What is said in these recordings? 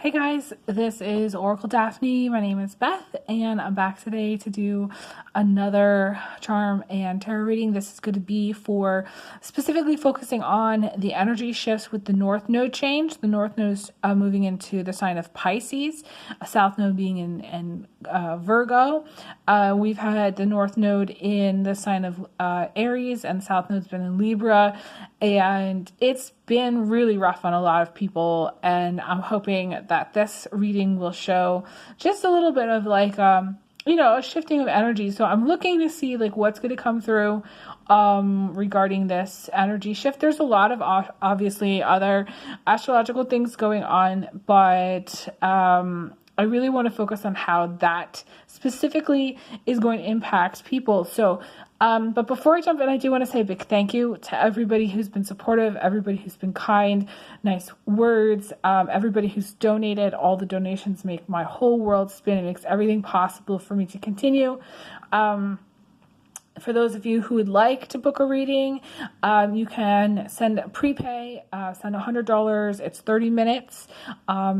Hey guys, this is Oracle Daphne. My name is Beth, and I'm back today to do another charm and tarot reading. This is going to be for specifically focusing on the energy shifts with the North Node change. The North Node is moving into the sign of Pisces, a South Node being in Virgo. We've had the North Node in the sign of Aries, and the South Node's been in Libra, and it's been really rough on a lot of people, and I'm hoping that this reading will show just a little bit of a shifting of energy. So I'm looking to see what's going to come through regarding this energy shift. There's a lot of obviously other astrological things going on, but I really want to focus on how that specifically is going to impact people. So but before I jump in, I do want to say a big thank you to everybody who's been supportive, everybody who's been kind, nice words, everybody who's donated. All the donations make my whole world spin. It makes everything possible for me to continue. For those of you who would like to book a reading, you can send a prepay, send $100. It's 30 minutes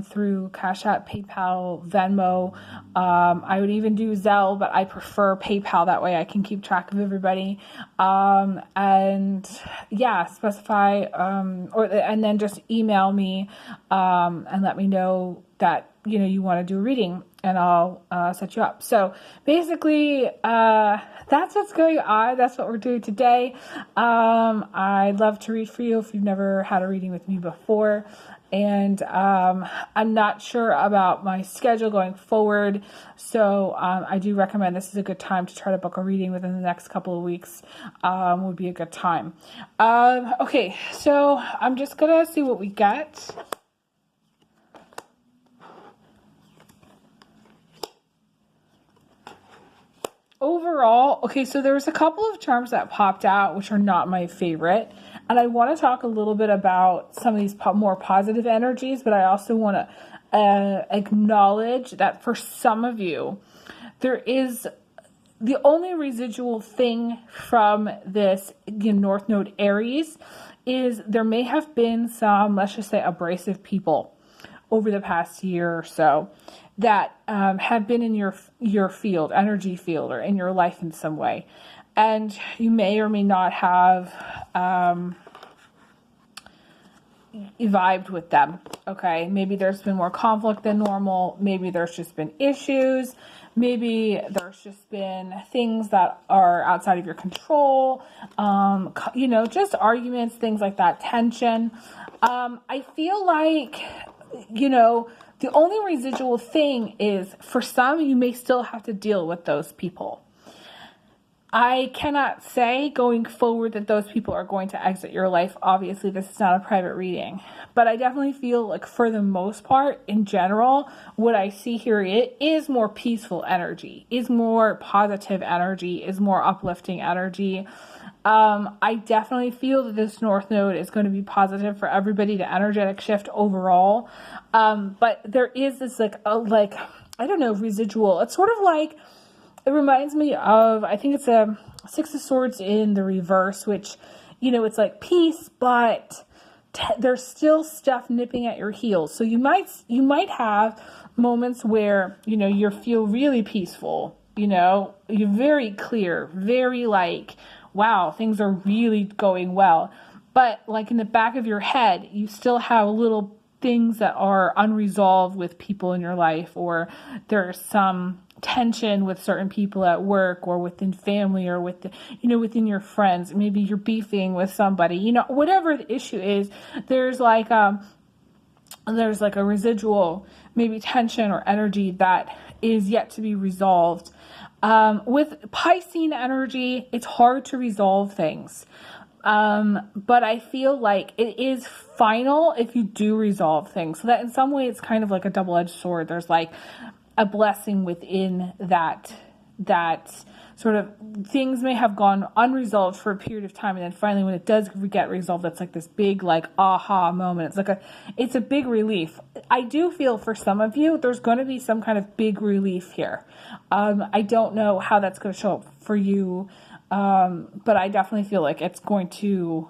through Cash App, PayPal, Venmo. I would even do Zelle, but I prefer PayPal. That way I can keep track of everybody. And yeah, specify, and then just email me and let me know that you want to do a reading, and I'll set you up. So basically, that's what's going on. That's what we're doing today. I'd love to read for you if you've never had a reading with me before. And I'm not sure about my schedule going forward. So I do recommend this is a good time to try to book a reading within the next couple of weeks. Would be a good time. Okay, so I'm just going to see what we get. Overall, okay, so there was a couple of charms that popped out, which are not my favorite. And I want to talk a little bit about some of these more positive energies, but I also want to acknowledge that for some of you, there is the only residual thing from this North Node Aries is there may have been some, let's just say, abrasive people over the past year or so that have been in your field, energy field, or in your life in some way. And you may or may not have vibed with them, okay? Maybe there's been more conflict than normal. Maybe there's just been issues. Maybe there's just been things that are outside of your control, just arguments, things like that, tension. I feel like, the only residual thing is, for some, you may still have to deal with those people. I cannot say going forward that those people are going to exit your life. Obviously, this is not a private reading. But I definitely feel like for the most part, in general, what I see here it is more peaceful energy, is more positive energy, is more uplifting energy. I definitely feel that this North Node is going to be positive for everybody, the energetic shift overall. But there is this I don't know, residual. It's sort of like, it reminds me of, I think it's a Six of Swords in the reverse, which, it's like peace, but there's still stuff nipping at your heels. So you might have moments where, you feel really peaceful, you're very clear, very wow, things are really going well. But in the back of your head, you still have little things that are unresolved with people in your life, or there's some tension with certain people at work or within family or within your friends. Maybe you're beefing with somebody, whatever the issue is, there's a residual maybe tension or energy that is yet to be resolved. With Piscean energy, it's hard to resolve things. But I feel like it is final if you do resolve things. So that in some way it's kind of like a double-edged sword. There's a blessing within that sort of things may have gone unresolved for a period of time, and then finally when it does get resolved, it's this big aha moment. It's a big relief. I do feel for some of you there's going to be some kind of big relief here. I don't know how that's going to show up for you, but I definitely feel like it's going to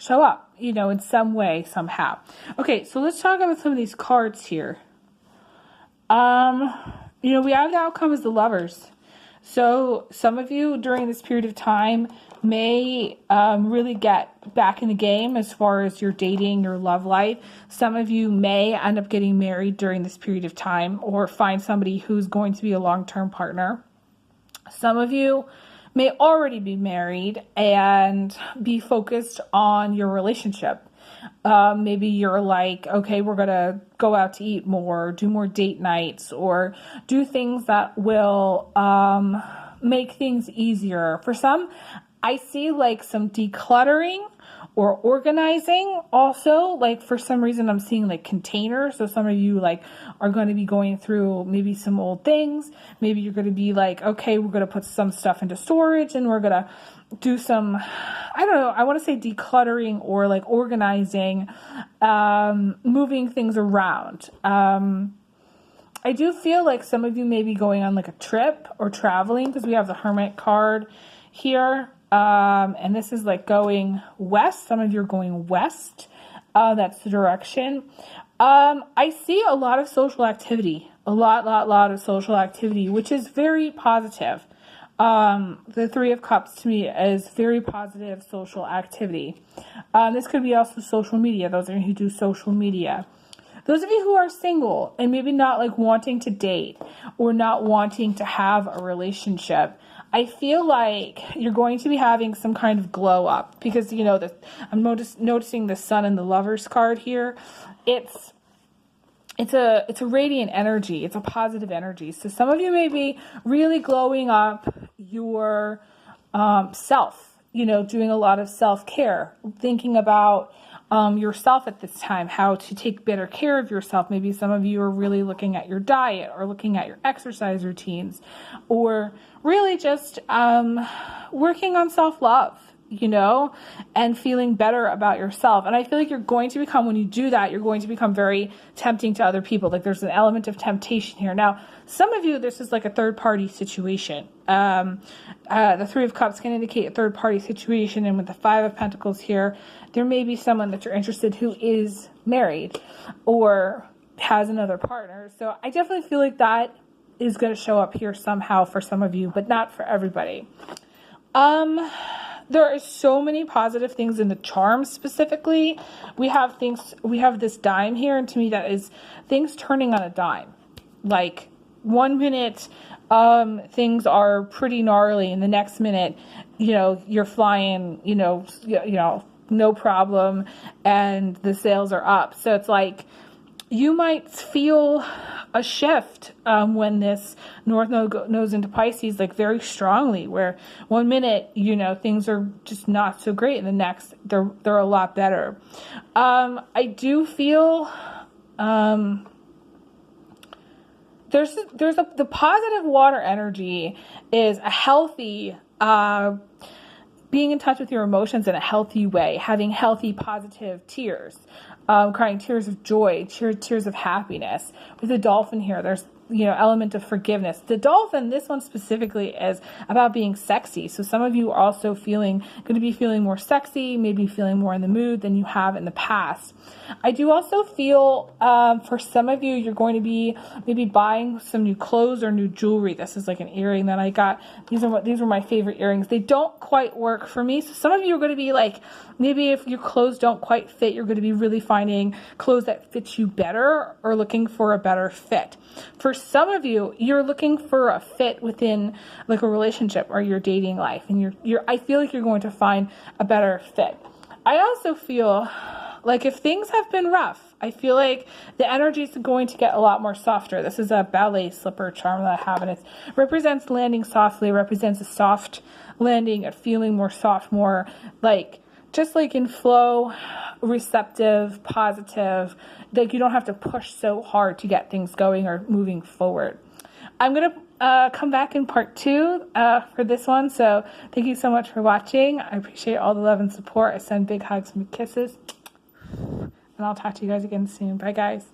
show up, you know, in some way, somehow. Okay, so let's talk about some of these cards here. You know, we have the outcome as the Lovers. So some of you during this period of time may really get back in the game as far as your dating, your love life. Some of you may end up getting married during this period of time or find somebody who's going to be a long-term partner. Some of you may already be married and be focused on your relationship. Maybe you're like, okay, we're going to go out to eat more, do more date nights, or do things that will make things easier. For some, I see like some decluttering or organizing also. Like for some reason, I'm seeing like containers. So some of you like are going to be going through maybe some old things. Maybe you're going to be like, okay, we're going to put some stuff into storage and we're going to do some, I don't know, I want to say decluttering or like organizing, moving things around. I do feel like some of you may be going on like a trip or traveling because we have the Hermit card here. And this is like going west. Some of you are going west. That's the direction. I see a lot of social activity, a lot of social activity, which is very positive. The Three of Cups to me is very positive social activity. This could be also social media. Those of you who do social media. Those of you who are single and maybe not like wanting to date or not wanting to have a relationship, I feel like you're going to be having some kind of glow up because, you know, I'm noticing the Sun and the Lovers card here. It's a radiant energy. It's a positive energy. So some of you may be really glowing up your self, you know, doing a lot of self-care, thinking about yourself at this time, how to take better care of yourself. Maybe some of you are really looking at your diet or looking at your exercise routines or really just working on self-love, you know, and feeling better about yourself. And I feel like you're going to become, when you do that, you're going to become very tempting to other people. Like there's an element of temptation here. Now, some of you, this is like a third party situation. The Three of Cups can indicate a third party situation. And with the Five of Pentacles here, there may be someone that you're interested who is married or has another partner. So I definitely feel like that is going to show up here somehow for some of you, but not for everybody. There are so many positive things in the charms specifically. We have this dime here, and to me that is things turning on a dime. Like 1 minute, things are pretty gnarly, and the next minute, you know, you're flying, you know, no problem, and the sales are up. So it's like you might feel a shift when this North Node goes into Pisces, like very strongly, where 1 minute, you know, things are just not so great, and the next they're a lot better. I do feel the positive water energy is a healthy being in touch with your emotions in a healthy way, having healthy positive tears. Crying tears of joy, tears of happiness. With the dolphin here, there's, you know, element of forgiveness. The dolphin, this one specifically, is about being sexy. So some of you are also going to be feeling more sexy, maybe feeling more in the mood than you have in the past. I do also feel for some of you, you're going to be maybe buying some new clothes or new jewelry. This is like an earring that I got. These were my favorite earrings. They don't quite work for me. So some of you are going to be like, maybe if your clothes don't quite fit, you're going to be really finding clothes that fit you better or looking for a better fit. For some of you, you're looking for a fit within like a relationship or your dating life, and I feel like you're going to find a better fit. I also feel like if things have been rough, I feel like the energy is going to get a lot more softer. This is a ballet slipper charm that I have, and it represents landing softly. It represents a soft landing, a feeling more soft, more like just like in flow, receptive, positive. Like you don't have to push so hard to get things going or moving forward. I'm going to come back in part 2 for this one. So thank you so much for watching. I appreciate all the love and support. I send big hugs and kisses. And I'll talk to you guys again soon. Bye, guys.